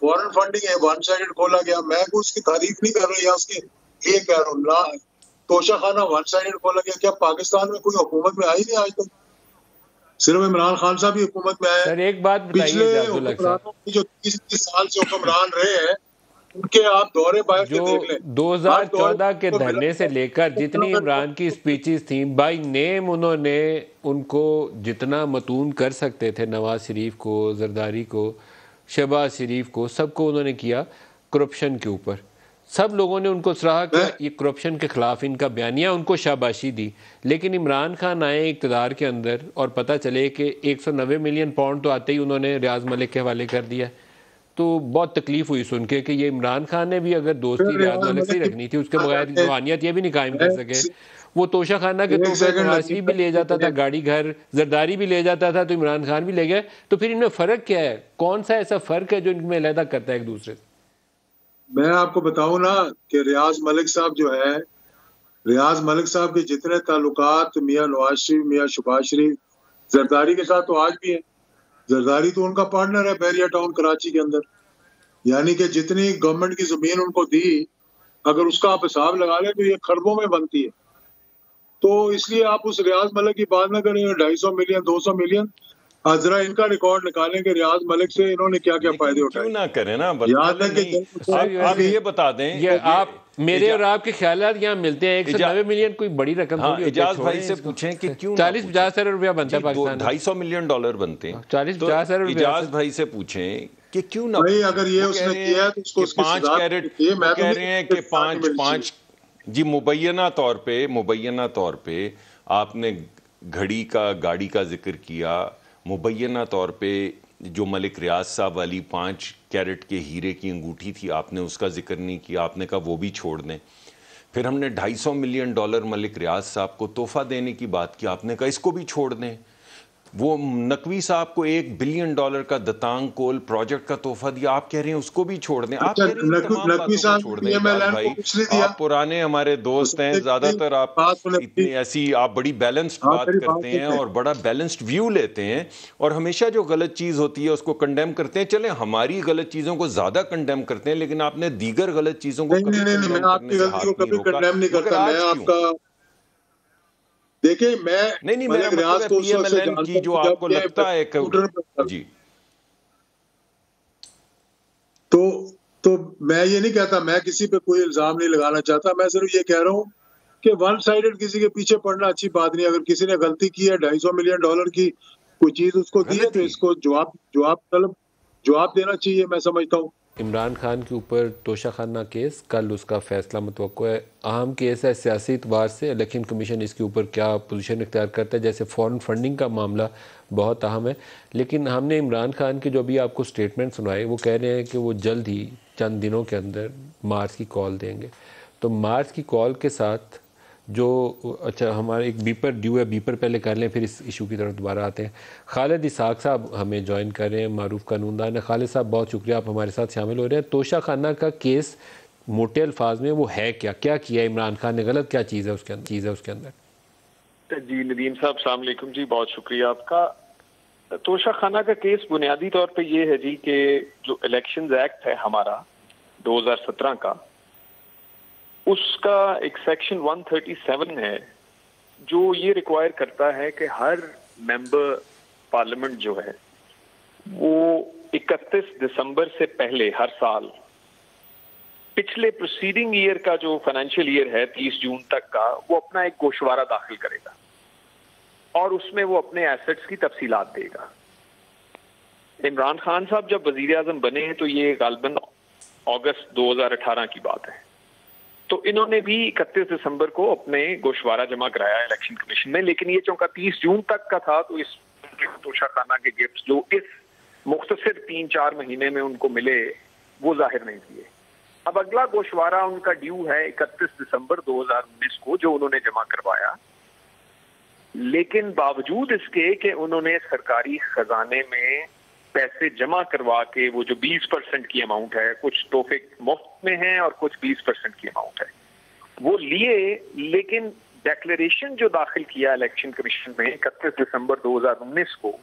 फॉरेन फंडिंग है, वन साइडेड खोला गया, मैं उसकी तारीफ नहीं कर रहा या उसके लिए कह रहा हूँ ना। तोशा खाना वन साइडेड खोला गया, क्या पाकिस्तान में कोई हुकूमत में आई नहीं आज तक? सिर्फ इमरान खान साहब ही हुकूमत में आए।
सर एक बात
पिछले जो 30 साल से हुक्मरान रहे हैं, उनके आप दौरे बाहर के
जो
देख लें।
2014 के धरने से लेकर जितनी इमरान की स्पीचेस थी, बाय नेम उन्होंने उनको जितना मतून कर सकते थे, नवाज शरीफ को, जरदारी को, शहबाज शरीफ को, सबको उन्होंने किया करप्शन के ऊपर। सब लोगों ने उनको सराहा किया, ये करप्शन के खिलाफ इनका बयानिया, उनको शाबाशी दी। लेकिन इमरान खान आए इक़्तिदार के अंदर और पता चले कि 190 मिलियन पाउंड तो आते ही उन्होंने रियाज मलिक के हवाले कर दिया। तो बहुत तकलीफ हुई सुन के कि ये इमरान खान ने भी अगर दोस्ती रियाज मलिक से ही रखनी थी, उसके बगैर रूहानियत ये भी नहीं कायम कर सके। वो तोशा खाना के तोहफे नवाज शरीफ भी ले जाता था, गाड़ी घर जरदारी भी ले जाता था, तो इमरान खान भी ले गए। तो फिर इनमें फ़र्क क्या है? कौन सा ऐसा फ़र्क है जो इनमें अलहदा करता है एक दूसरे से?
मैं आपको बताऊं ना कि रियाज मलिक साहब जो है, रियाज मलिक साहब के जितने ताल्लुकात मियां नवाज शरीफ, मियां शहबाज शरीफ, जरदारी के साथ तो आज भी है। जरदारी तो उनका पार्टनर है बैरिया टाउन कराची के अंदर। यानी कि जितनी गवर्नमेंट की जमीन उनको दी, अगर उसका आप हिसाब लगा लें तो ये खरबों में बनती है। तो इसलिए आप उस रियाज मलिक की बात ना करें, 250 मिलियन 200 मिलियन, जरा इनका रिकॉर्ड निकालें कि रियाज मलिक से इन्होंने क्या क्या फायदे उठाए।
क्यों ना करें ना,
याद है
कि आप ये बता दें,
ये आप मेरे और आपके ख्यालात यहाँ मिलते हैं। 190 मिलियन कोई बड़ी रकम थोड़ी होती है।
इजाज भाई से पूछें कि क्यों
40-50 अरब रुपया बनता है पाकिस्तान में,
250 मिलियन डॉलर बनते हैं।
40-50 अरब रुपया।
इजाज भाई से पूछें कि क्यों ना
भाई, अगर ये उसने किया है तो उसको
5 कैरेट कह रहे हैं कि 5 जी मुबैना तौर पे आपने घड़ी का, गाड़ी का जिक्र किया। मुबैना तौर पे जो मलिक रियाज साहब वाली 5 कैरेट के हीरे की अंगूठी थी, आपने उसका जिक्र नहीं किया, आपने कहा वो भी छोड़ दें। फिर हमने 250 मिलियन डॉलर मलिक रियाज साहब को तोहफा देने की बात की, आपने कहा इसको भी छोड़ दें। वो नकवी साहब को $1 बिलियन का दतांग कोल प्रोजेक्ट का तोहफा दिया, आप कह रहे हैं उसको भी छोड़ दें। आप कह रहे हैं तमाम बातों को छोड़ दें। भाई आप पुराने हमारे दोस्त हैं, ज्यादातर आप इतनी ऐसी आप बड़ी बैलेंस्ड बात करते हैं और बड़ा बैलेंस्ड व्यू लेते हैं, और हमेशा जो गलत चीज होती है उसको कंडेम करते हैं। चले हमारी गलत चीजों को ज्यादा कंडेम करते हैं, लेकिन आपने दीगर गलत चीजों को
देखिए, मैं रियाज को
PMLN की जो आपको लगता है जी,
तो मैं ये नहीं कहता, मैं किसी पे कोई इल्जाम नहीं लगाना चाहता। मैं सिर्फ ये कह रहा हूँ कि वन साइडेड किसी के पीछे पड़ना अच्छी बात नहीं। अगर किसी ने गलती की है, 250 मिलियन डॉलर की कोई चीज उसको दी है, तो इसको जवाब देना चाहिए, मैं समझता हूँ।
इमरान खान के ऊपर तोशाखाना केस, कल उसका फैसला मुतवक्को है। अहम केस है सियासी एतबार से। इलेक्शन कमीशन इसके ऊपर क्या पोजीशन इख्तियार करता है। जैसे फॉरेन फंडिंग का मामला बहुत अहम है, लेकिन हमने इमरान खान के जो अभी आपको स्टेटमेंट सुनाए, वो कह रहे हैं कि वो जल्द ही चंद दिनों के अंदर मार्च की कॉल देंगे। तो मार्च की कॉल के साथ जो अच्छा हमारे एक बीपर ड्यू है, बीपर पहले कर लें, फिर इस इशू की तरफ दोबारा आते हैं। खालिद इसाक साहब हमें ज्वाइन कर रहे हैं, मारूफ कानूनदान है। खालिद साहब बहुत शुक्रिया, आप हमारे साथ शामिल हो रहे हैं। तोशाखाना का केस मोटे अल्फाज में वो है क्या, क्या किया इमरान खान ने गलत, क्या चीज़ है उसके अंदर?
जी नदीम साहब अस्सलाम वालेकुम जी, बहुत शुक्रिया आपका। तोशाखाना का केस बुनियादी तौर पे ये है जी कि जो इलेक्शंस एक्ट है हमारा 2017 का, उसका एक सेक्शन 137 है जो ये रिक्वायर करता है कि हर मेंबर पार्लियामेंट जो है वो 31 दिसंबर से पहले हर साल पिछले प्रोसीडिंग ईयर का जो फाइनेंशियल ईयर है 30 जून तक का, वो अपना एक गोशवारा दाखिल करेगा और उसमें वो अपने एसेट्स की तफसीलात देगा। इमरान खान साहब जब वजीर आजम बने हैं तो ये गालबन अगस्त 2018 की बात है, तो इन्होंने भी 31 दिसंबर को अपने गोशवारा जमा कराया इलेक्शन कमीशन में। लेकिन ये चूंकि 30 जून तक का था, तो इस तोशाखाना के गिफ्ट जो इस मुख्तसर 3-4 महीने में उनको मिले वो जाहिर नहीं किए। अब अगला गोशवारा उनका ड्यू है 31 दिसंबर 2019 को, जो उन्होंने जमा करवाया। लेकिन बावजूद इसके कि उन्होंने सरकारी खजाने में पैसे जमा करवा के वो जो 20% की अमाउंट है, कुछ तोहफे मुफ्त में है और कुछ 20% की अमाउंट है, वो लिए, लेकिन डेक्लेरेशन जो दाखिल किया इलेक्शन कमीशन में 31 दिसंबर 2019 को,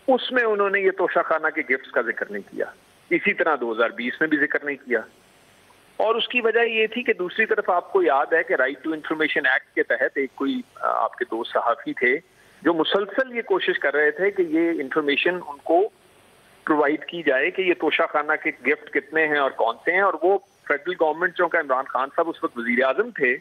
उसमें उन्होंने ये तोशाखाना के गिफ्ट्स का जिक्र नहीं किया। इसी तरह 2020 में भी जिक्र नहीं किया। और उसकी वजह ये थी कि दूसरी तरफ आपको याद है कि राइट टू इंफॉर्मेशन एक्ट के तहत एक कोई आपके दोस्त सहाफी थे जो मुसलसल ये कोशिश कर रहे थे कि ये इंफॉर्मेशन उनको प्रोवाइड की जाए कि ये तोशाखाना के गिफ्ट कितने हैं और कौन से हैं। और वो फेडरल गवर्नमेंट जो का इमरान खान साहब उस वक्त वजीर आजम थे,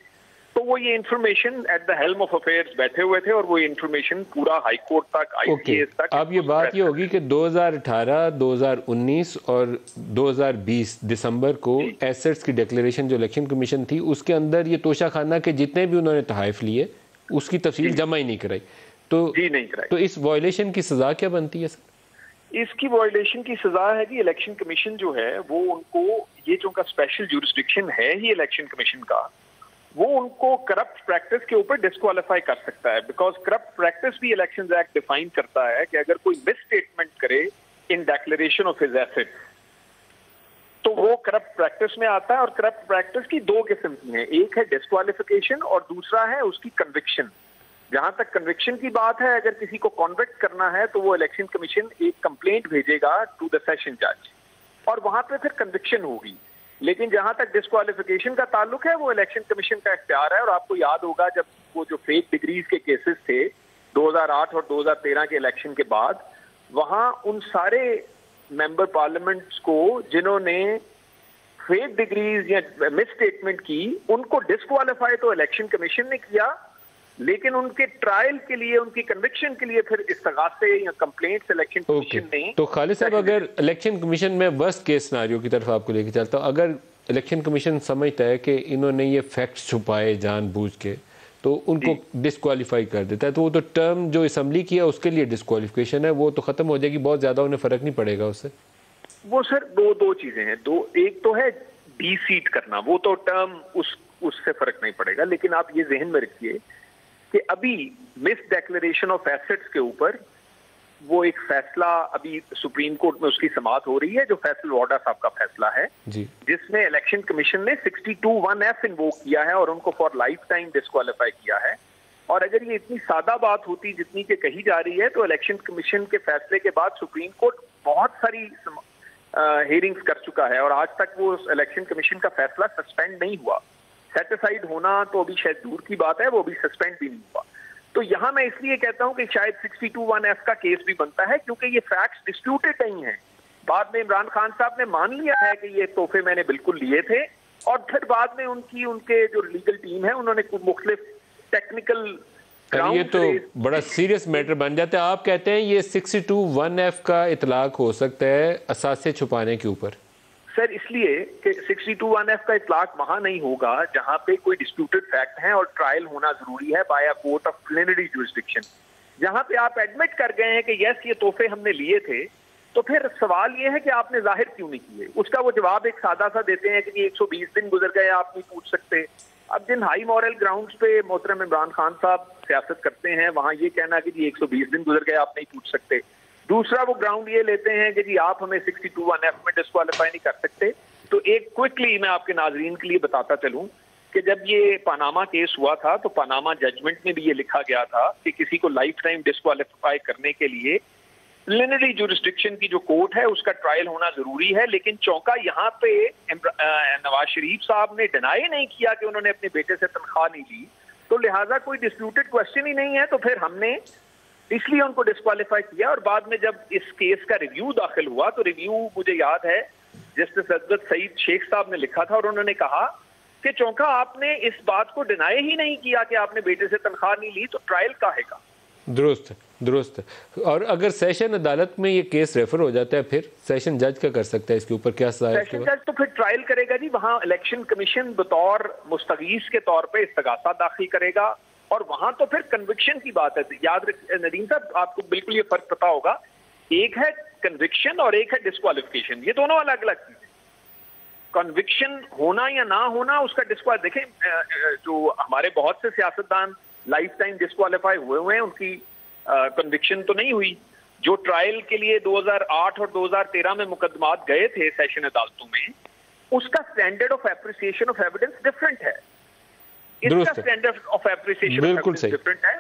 तो वो ये information at the helm of affairs बैठे हुए थे और वो इंफॉर्मेशन पूरा हाई कोर्ट तक, ICS तक।
अब ये बात ये होगी कि 2018, 2019 और 2020 दिसंबर को एसेट्स की डिक्लेरेशन जो इलेक्शन कमीशन थी उसके अंदर ये तोशाखाना के जितने भी उन्होंने तहफ़ लिए उसकी तफसील जमा ही नहीं कराई, तो
जी नहीं कराई।
तो इस वायलेशन की सजा क्या बनती है सर?
इसकी वायलेशन की सजा है कि इलेक्शन कमीशन जो है वो उनको, ये जो उनका स्पेशल जुरिस्डिक्शन है ही इलेक्शन कमीशन का, वो उनको करप्ट प्रैक्टिस के ऊपर डिस्क्वालीफाई कर सकता है। बिकॉज करप्ट प्रैक्टिस भी इलेक्शंस एक्ट डिफाइन करता है कि अगर कोई मिस स्टेटमेंट करे इन डिक्लेरेशन ऑफ हिज एसेट्स तो वो करप्ट प्रैक्टिस में आता है। और करप्ट प्रैक्टिस की दो किस्म की हैं, एक है डिस्क्वालिफिकेशन और दूसरा है उसकी कन्विक्शन। जहां तक कन्विक्शन की बात है, अगर किसी को कॉन्विक्ट करना है तो वो इलेक्शन कमीशन एक कंप्लेंट भेजेगा टू द सेशन जज और वहां पे फिर कन्विक्शन होगी। लेकिन जहां तक डिस्क्वालिफिकेशन का ताल्लुक है वो इलेक्शन कमीशन का इख्तियार है। और आपको याद होगा जब वो जो फेक डिग्रीज के केसेस थे 2008 और 2013 के इलेक्शन के बाद, वहां उन सारे मेंबर पार्लियामेंट्स को जिन्होंने फेक डिग्रीज या मिस स्टेटमेंट की, उनको डिस्क्वालीफाई तो इलेक्शन कमीशन ने किया, लेकिन उनके ट्रायल के लिए, उनकी कन्विक्शन के लिए फिर इस्तगासे या कंप्लेंट्स इलेक्शन कमीशन ने।
तो खालिद साहब, अगर इलेक्शन कमीशन में वर्स्ट केस सिनेरियो की तरफ आपको लेके चलता हूं, अगर इलेक्शन कमीशन समझता है कि इन्होंने ये फैक्ट्स छुपाए जानबूझ के, तो उनको डिस्क्वालीफाई कर देता है, तो वो तो टर्म जो असम्बली किया उसके लिए डिस्क्वालिफिकेशन है, वो तो खत्म हो जाएगी, बहुत ज्यादा उन्हें फर्क नहीं पड़ेगा उससे।
वो सर दो चीजें हैं। एक तो है डी-सीट करना, वो तो टर्म उससे फर्क नहीं पड़ेगा। लेकिन आप ये जहन में रखिए कि अभी मिस डिक्लेरेशन ऑफ एसेट्स के ऊपर वो एक फैसला अभी सुप्रीम कोर्ट में उसकी समाअत हो रही है, जो फैसल वाडा साहब का फैसला है जी, जिसमें इलेक्शन कमीशन ने 62(1)(f इन्वोक किया है और उनको फॉर लाइफ टाइम डिस्क्वालीफाई किया है। और अगर ये इतनी सादा बात होती जितनी कि कही जा रही है, तो इलेक्शन कमीशन के फैसले के बाद सुप्रीम कोर्ट बहुत सारी हियरिंग्स कर चुका है और आज तक वो इलेक्शन कमीशन का फैसला सस्पेंड नहीं हुआ। सेटिसाइड होना तो अभी शायद दूर की बात है, वो अभी सस्पेंड भी नहीं हुआ। तो यहां मैं इसलिए कहता हूं कि शायद 62(1)(f का केस भी बनता है, क्योंकि ये फैक्ट्स डिस्प्यूटेड नहीं है। बाद में इमरान खान साहब ने मान लिया है कि ये तोहफे मैंने बिल्कुल लिए थे, और फिर बाद में उनके जो लीगल टीम है उन्होंने कुछ मुख्तलिफ टेक्निकल,
ये तो बड़ा सीरियस मैटर बन जाता है। आप कहते हैं ये 62(1)(f का इतलाक हो सकता है असासे छुपाने के ऊपर?
सर इसलिए कि 62(1)(f का इतलाक वहां नहीं होगा जहां पे कोई डिस्प्यूटेड फैक्ट है और ट्रायल होना जरूरी है by a court of plenary jurisdiction. जहां पे आप एडमिट कर गए हैं कि यस ये तोहफे हमने लिए थे, तो फिर सवाल ये है कि आपने जाहिर क्यों नहीं किए। उसका वो जवाब एक सादा सा देते हैं कि 120 दिन गुजर गए, आप नहीं पूछ सकते। अब जिन हाई मॉरल ग्राउंड्स पे मोहतरम इमरान खान साहब सियासत करते हैं, वहां ये कहना कि जी 120 दिन गुजर गए आप नहीं पूछ सकते। दूसरा वो ग्राउंड ये लेते हैं कि जी आप हमें 62(1)(f में डिस्क्वालीफाई नहीं कर सकते। तो एक क्विकली मैं आपके नाजरीन के लिए बताता चलूं कि जब ये पानामा केस हुआ था तो पानामा जजमेंट में भी ये लिखा गया था कि किसी को लाइफ टाइम डिस्क्वालीफाई करने के लिए प्लेनरी जुरिस्डिक्शन की जो कोर्ट है उसका ट्रायल होना जरूरी है। लेकिन चौंका यहाँ पे नवाज शरीफ साहब ने डिनाई नहीं किया कि उन्होंने अपने बेटे से तनख्वाह नहीं ली, तो लिहाजा कोई डिस्प्यूटेड क्वेश्चन ही नहीं है, तो फिर हमने इसलिए उनको डिस्क्वालीफाई किया। और बाद में जब इस केस का रिव्यू दाखिल हुआ तो रिव्यू मुझे याद है जस्टिस अजद सईद शेख साहब ने लिखा था और उन्होंने कहा कि चौंका आपने इस बात को डिनाई ही नहीं किया कि आपने बेटे से तनख्वाह नहीं ली, तो ट्रायल काहे का।
दुरुस्त दुरुस्त। और अगर सेशन अदालत में ये केस रेफर हो जाता है, फिर सेशन जज क्या कर सकता है इसके ऊपर, क्या सजा है?
सेशन जज तो फिर ट्रायल करेगा जी, वहां इलेक्शन कमीशन बतौर मुस्तगीस के तौर पे इस्तगासा दाखिल करेगा और वहां तो फिर कन्विक्शन की बात है। याद नदीम साहब, आपको बिल्कुल ये फर्क पता होगा, एक है कन्विक्शन और एक है डिस्क्वालिफिकेशन, ये दोनों अलग अलग चीजें। कन्विक्शन होना या ना होना, उसका डिस्क्वाल देखें, जो हमारे बहुत से सियासतदान लाइफ टाइम डिस्क्वालीफाई हुए हैं, उनकी कन्विक्शन तो नहीं हुई। जो ट्रायल के लिए 2008 और 2013 में मुकदमात गए थे सेशन अदालतों में, उसका standard of appreciation of evidence different है, इसका स्टैंडर्ड ऑफ एप्रिसिएशन
बिल्कुल सही
डिफरेंट है।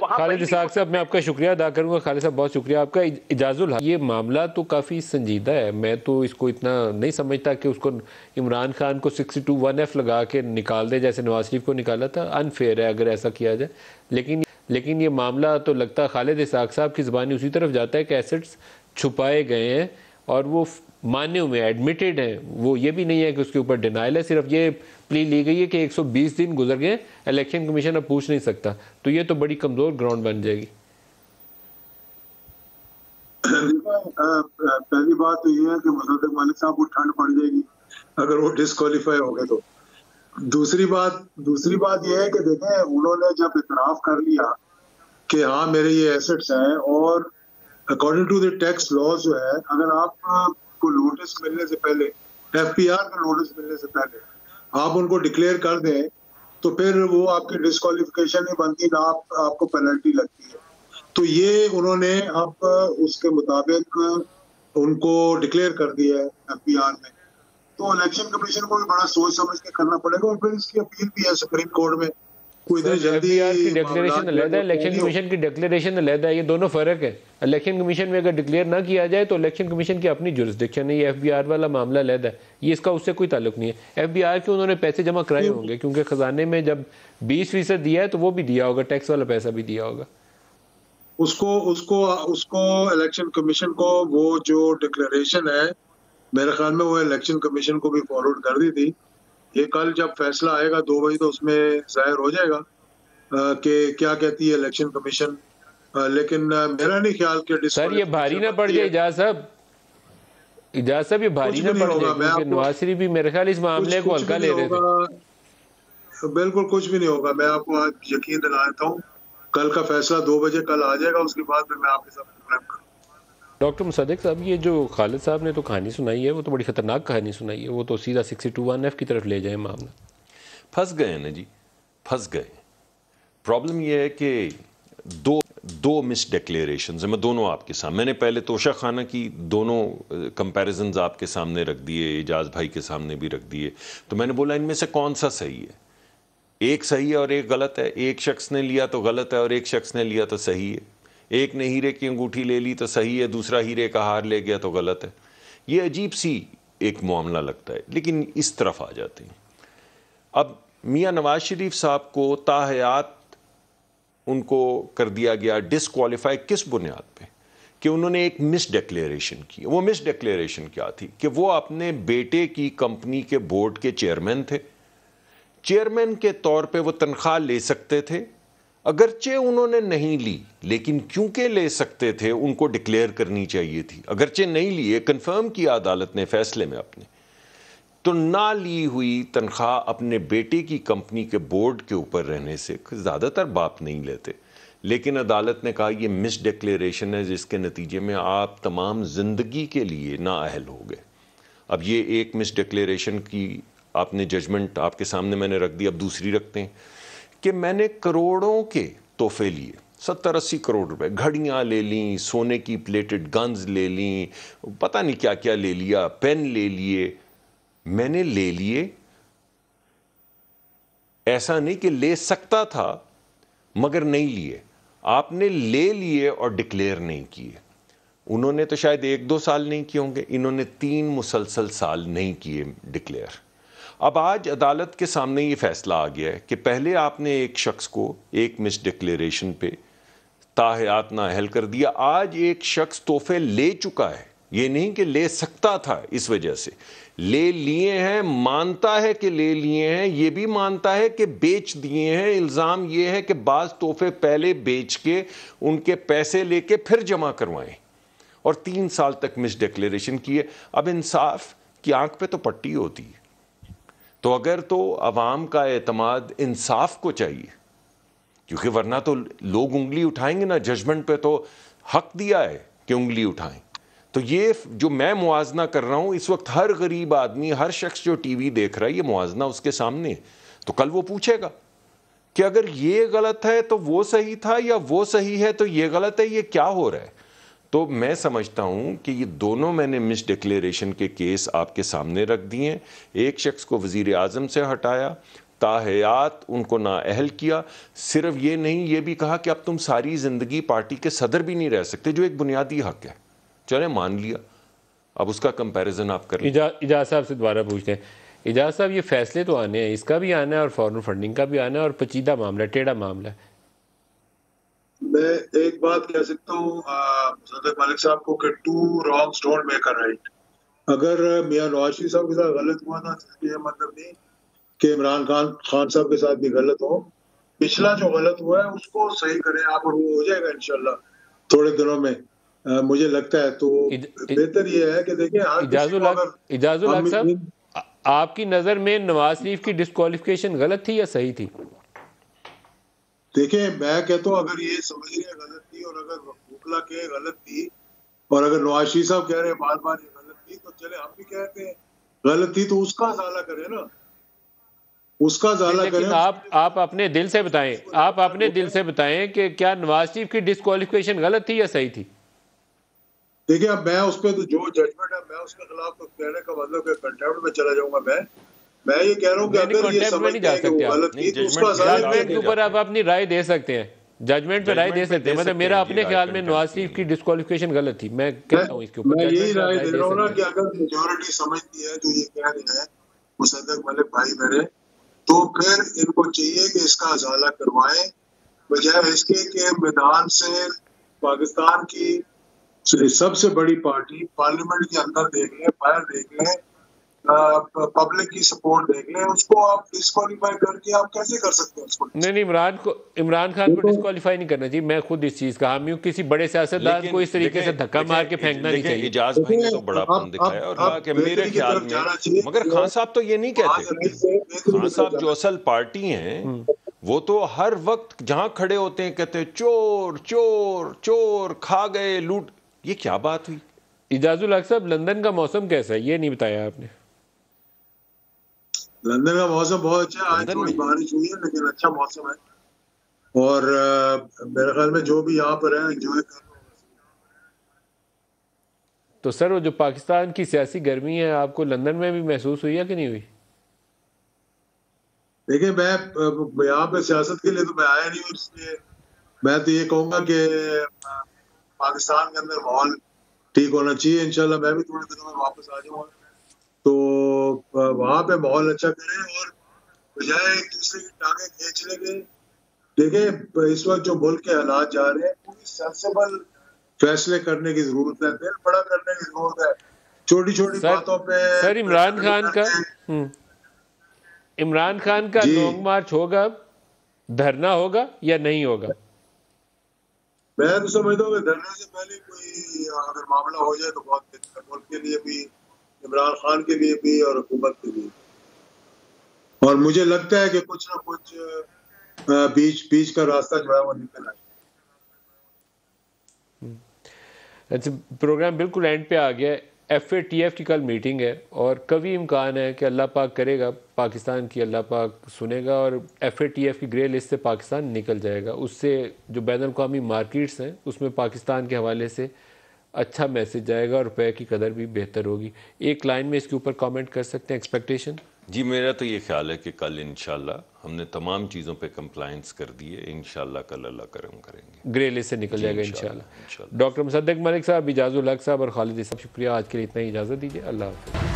खालिद इसहाक साहब, मैं आपका शुक्रिया अदा करूंगा। खालिद साहब बहुत शुक्रिया आपका। इजाजुल, ये मामला तो काफ़ी संजीदा है, मैं तो इसको इतना नहीं समझता कि उसको इमरान खान को 62(1)(f लगा के निकाल दे जैसे नवाज शरीफ को निकाला था। अनफेयर है अगर ऐसा किया जाए। लेकिन ये मामला तो लगता है खालिद इसहाक साहब की ज़बानी उसी तरफ जाता है कि एसेट्स छुपाए गए हैं और वो माने हुए एडमिटेड हैं, वो ये भी नहीं है कि उसके ऊपर डिनाइल है, सिर्फ ये प्ली ली गई है कि 120 दिन गुजर गए, इलेक्शन कमीशन अब पूछ नहीं सकता, तो ये तो बड़ी कमज़ोर ग्राउंड बन जाएगी।
पहली बात तो ये है कि मुसद्दिक मलिक साहब को ठंड पड़ जाएगी अगर वो डिस्क्वालीफाई हो गए तो। दूसरी बात ये है कि देखें, उन्होंने जब इतराफ कर लिया कि हाँ मेरे ये एसेट्स हैं, और according to the tax law जो है, अगर आपको नोटिस मिलने से पहले, एफपीआर का नोटिस मिलने से पहले आप उनको डिक्लेयर कर दें तो फिर वो आपकी डिस्क्वालिफिकेशन नहीं बनती, ना आपको पेनल्टी लगती है। तो ये उन्होंने अब उसके मुताबिक उनको डिक्लेयर कर दिया है एफपीआर में, तो इलेक्शन कमीशन को भी बड़ा सोच समझ के करना पड़ेगा, और फिर इसकी अपील भी है सुप्रीम कोर्ट में।
एफबीआर की डिक्लेरेशन अलग है, इलेक्शन कमीशन की डिक्लेरेशन अलग है, ये दोनों फर्क है। इलेक्शन कमीशन में अगर डिक्लेयर ना किया जाए तो इलेक्शन कमीशन की अपनी जुरिस्डिक्शन है, ये एफबीआर वाला मामला अलग है, ये इसका उससे कोई ताल्लुक नहीं है। एफबीआर के उन्होंने पैसे जमा कराए होंगे, क्योंकि खजाने में जब 20% दिया है तो वो भी दिया होगा, टैक्स वाला पैसा भी दिया होगा
उसको इलेक्शन कमीशन को। वो जो डिक्लेरेशन है मेरे ख्याल में वो इलेक्शन कमीशन को भी फॉरवर्ड कर दी थी। ये कल जब फैसला आएगा 2 बजे तो उसमें जाहिर हो जाएगा कि क्या कहती है इलेक्शन कमीशन। लेकिन मेरा नहीं ख्याल कि
सर ये भारी ना पड़ जाए इजाज साहब, ये भारी ना पड़ जाए, क्योंकि नवाज शरीफ भी मेरे ख्याल इस मामले को हल्का ले रहे थे।
बिल्कुल कुछ भी नहीं होगा, मैं आपको आज यकीन दिला देता हूँ, कल का फैसला 2 बजे कल आ जाएगा, उसके बाद फिर मैं आपके साथ प्रोग्राम करूँगा।
डॉक्टर मुसद्दिक साहब, ये जो खालिद साहब ने तो कहानी सुनाई है वो तो बड़ी ख़तरनाक कहानी सुनाई है, वो तो सीधा 62(1)(f) की तरफ ले जाए मामला।
फंस गए ना जी, फंस गए। प्रॉब्लम ये है कि दो मिस डिक्लेरेशंस हैं, मैं दोनों आपके सामने, मैंने पहले तोशा खाना की दोनों कंपैरिजन्स आपके सामने रख दिए, इजाज़ भाई के सामने भी रख दिए, तो मैंने बोला इनमें से कौन सा सही है। एक सही है और एक गलत है, एक शख्स ने लिया तो गलत है और एक शख्स ने लिया तो सही है। एक ने हीरे की अंगूठी ले ली तो सही है, दूसरा हीरे का हार ले गया तो गलत है। ये अजीब सी एक मामला लगता है, लेकिन इस तरफ आ जाते हैं। अब मियाँ नवाज शरीफ साहब को ताहयात उनको कर दिया गया डिसक्वालीफाई, किस बुनियाद पे? कि उन्होंने एक मिस डिक्लेरेशन की। वो मिस डिक्लेरेशन क्या थी? कि वो अपने बेटे की कंपनी के बोर्ड के चेयरमैन थे, चेयरमैन के तौर पे वो तनख्वाह ले सकते थे, अगरचे उन्होंने नहीं ली, लेकिन क्योंकि ले सकते थे उनको डिक्लेयर करनी चाहिए थी। अगरचे नहीं लिए, कंफर्म किया अदालत ने फैसले में अपने, तो ना ली हुई तनख्वाह अपने बेटे की कंपनी के बोर्ड के ऊपर रहने से ज़्यादातर बाप नहीं लेते, लेकिन अदालत ने कहा ये मिस डिक्लेरेशन है जिसके नतीजे में आप तमाम ज़िंदगी के लिए नाअहल हो गए। अब ये एक मिस डिक्लेरेशन की आपने जजमेंट आपके सामने मैंने रख दी, अब दूसरी रखते हैं कि मैंने करोड़ों के तोहफे लिए, 70-80 करोड़ रुपए, घड़ियाँ ले लीं, सोने की प्लेटेड गन्स ले लीं, पता नहीं क्या क्या ले लिया, पेन ले लिए, मैंने ले लिए। ऐसा नहीं कि ले सकता था मगर नहीं लिए, आपने ले लिए और डिक्लेयर नहीं किए। उन्होंने तो शायद 1-2 साल नहीं किए होंगे, इन्होंने 3 मुसलसल साल नहीं किए डिक्लेयर। अब आज अदालत के सामने ये फैसला आ गया है कि पहले आपने एक शख्स को एक मिस डिक्लेरेशन पे ताहयात नाअहल कर दिया, आज एक शख्स तोहफे ले चुका है, ये नहीं कि ले सकता था, इस वजह से ले लिए हैं, मानता है कि ले लिए हैं, ये भी मानता है कि बेच दिए हैं। इल्ज़ाम ये है कि बाज़ तोहफे पहले बेच के उनके पैसे लेके फिर जमा करवाएं और 3 साल तक मिस डिक्लेरेशन किए। अब इंसाफ की आंख पे तो पट्टी होती है, तो अगर तो अवाम का एतमाद इंसाफ को चाहिए, क्योंकि वरना तो लोग उंगली उठाएंगे ना, जजमेंट पे तो हक दिया है कि उंगली उठाएं। तो ये जो मैं मुआजना कर रहा हूं इस वक्त, हर गरीब आदमी, हर शख्स जो टीवी देख रहा है, ये मुआजना उसके सामने है। तो कल वो पूछेगा कि अगर ये गलत है तो वो सही था, या वो सही है तो ये गलत है, ये क्या हो रहा है? तो मैं समझता हूं कि ये दोनों मैंने मिस डिक्लेरेशन के केस आपके सामने रख दिए हैं। एक शख्स को वजीर आजम से हटाया, ताहयात उनको नाअहल किया, सिर्फ ये नहीं, ये भी कहा कि अब तुम सारी ज़िंदगी पार्टी के सदर भी नहीं रह सकते, जो एक बुनियादी हक है। चले मान लिया, अब उसका कंपैरिजन आप कर लीजिए।
इजाज़ साहब से दोबारा पूछते हैं। इजाज़ साहब, ये फैसले तो आने हैं, इसका भी आना है और फॉरेन फंडिंग का भी आना है, और पेचीदा मामला, टेढ़ा मामला है।
मैं एक बात कह सकता हूँ सदक मलिक साहब को कि 2 wrongs don't make a right। अगर मियां नवाज शरीफ साहब के साथ गलत हुआ था इसका ये मतलब नहीं कि इमरान खान साहब के साथ भी गलत हो। पिछला जो गलत हुआ है उसको सही करें आप, और वो हो जाएगा इंशाल्लाह थोड़े दिनों में, मुझे लगता है। तो बेहतर ये है कि देखिए
इजाजुल हक साहब, आपकी नजर में नवाज शरीफ की डिस्क्वालिफिकेशन गलत थी या सही थी?
देखिए मैं कहता हूँ अगर ये समझ रहे गलत थी और अगर वकला के गलत थी और अगर नवाज शरीफ साहब कह रहे हैं बार बार ये गलत थी, तो चले हम भी कहते हैं गलत थी तो उसका ज़ाला करें ना, उसका ज़ाला करें।
आप अपने दिल से बताएं, आप अपने दिल से बताएं कि क्या नवाज शरीफ की डिस्क्वालिफिकेशन गलत थी या सही थी?
देखिए अब मैं उस पर तो जो जजमेंट है मैं उसके खिलाफ तो कहने का मतलब कि कंटेम्प्ट में चला जाऊंगा। मैं ये कह रहा हूँ कि अगर ये समझते हैं कि वो गलत थी तो उसका
जजमेंट के ऊपर आप अपनी राय दे सकते हैं, जजमेंट पे राय दे सकते हैं। मतलब मेरा अपने ख्याल में नवाज शरीफ की डिस्क्वालिफिकेशन गलत थी, मैं कहता हूँ इसके ऊपर
मैं यही राय दे रहा हूँ ना कि अगर मेजॉरिटी समझती है जो ये कह रहे हैं मुसद्दक मलिक भाई मेरे, तो फिर इनको चाहिए कि इसका अजाला करवाएं, बजाय इसके कि मैदान से पाकिस्तान की सबसे बड़ी पार्टी पार्लियामेंट के अंदर देख लें, बाहर देख लें, पब्लिक की सपोर्ट देख लें, उसको आप डिस्क्वालीफाई करके आप कैसे कर सकते हैं उसको?
नहीं, इमरान खान को डिस्क्वालीफाई नहीं करना चाहिए। मैं खुद इस चीज का हामी हूँ, किसी बड़े सियासतदान को इस तरीके से धक्का मार के फेंकना नहीं चाहिए।
इजाज भाई ने तो बड़ापन दिखाया और कहा कि मेरे ख्याल में, मगर खान साहब तो ये नहीं कहते। खान साहब जो असल पार्टी हैं वो तो हर वक्त जहां खड़े होते हैं कहते हैं चोर चोर चोर, खा गए, लूट। ये क्या बात हुई?
इजाजुल हक साहब, लंदन का मौसम कैसा है ये नहीं बताया आपने।
लंदन का मौसम बहुत अच्छा है, आज थोड़ी बारिश हुई है लेकिन अच्छा मौसम है, और मेरे ख्याल में जो भी यहाँ पर है एंजॉय कर रहे हैं।
तो सर वो जो पाकिस्तान की सियासी गर्मी है आपको लंदन में भी महसूस हुई है कि नहीं हुई?
देखिए मैं यहाँ पे सियासत के लिए तो मैं आया नहीं हूँ, इसलिए मैं तो ये कहूँगा कि पाकिस्तान के अंदर माहौल ठीक होना चाहिए। इंशाल्लाह मैं भी थोड़े दिनों में वापस आ जाऊँगा, तो वहाँ पे माहौल अच्छा करें और बजाय एक दूसरे की टांगे खींचने के। देखिए इस वक्त जो मुल्क के हालात जा रहे हैं, पूरी सेंसेबल फैसले करने की जरूरत है, दिल बड़ा करने की जरूरत है। छोटी छोटी बातों पे
सर इमरान खान का लॉन्ग मार्च होगा, धरना होगा या नहीं होगा?
मैं तो समझता हूँ कि धरने से पहले कोई अगर मामला हो जाए तो बहुत बेहतर है, मुल्क के लिए भी, इमरान खान के लिए भी और हुकूमत के लिए। और मुझे लगता है कि कुछ ना कुछ बीच का रास्ता जो है वो निकल आए।
अच्छा, प्रोग्राम बिल्कुल एंड पे आ गया। FATF की कल मीटिंग है और कभी इम्कान है कि अल्लाह पाक करेगा, पाकिस्तान की अल्लाह पाक सुनेगा और FATF की ग्रे लिस्ट से पाकिस्तान निकल जाएगा। उससे जो बैनुल-अक़वामी मार्केट्स हैं उसमें पाकिस्तान के हवाले से अच्छा मैसेज जाएगा और रुपए की कदर भी बेहतर होगी। एक लाइन में इसके ऊपर कमेंट कर सकते हैं एक्सपेक्टेशन? जी,
मेरा तो ये ख्याल है कि कल इंशाल्लाह हमने तमाम चीज़ों पे कंप्लायंस कर दी है, इंशाल्लाह कल अल्लाह करम करेंगे,
ग्रे लिस्ट से निकल जाएगा इंशाल्लाह। डॉक्टर मुसद्दक मलिक साहब, इजाजुल हक साहब और खालिद साहब, शुक्रिया। आज के लिए इतना ही, इजाज़त दीजिए। अल्लाह हाफ़िज़।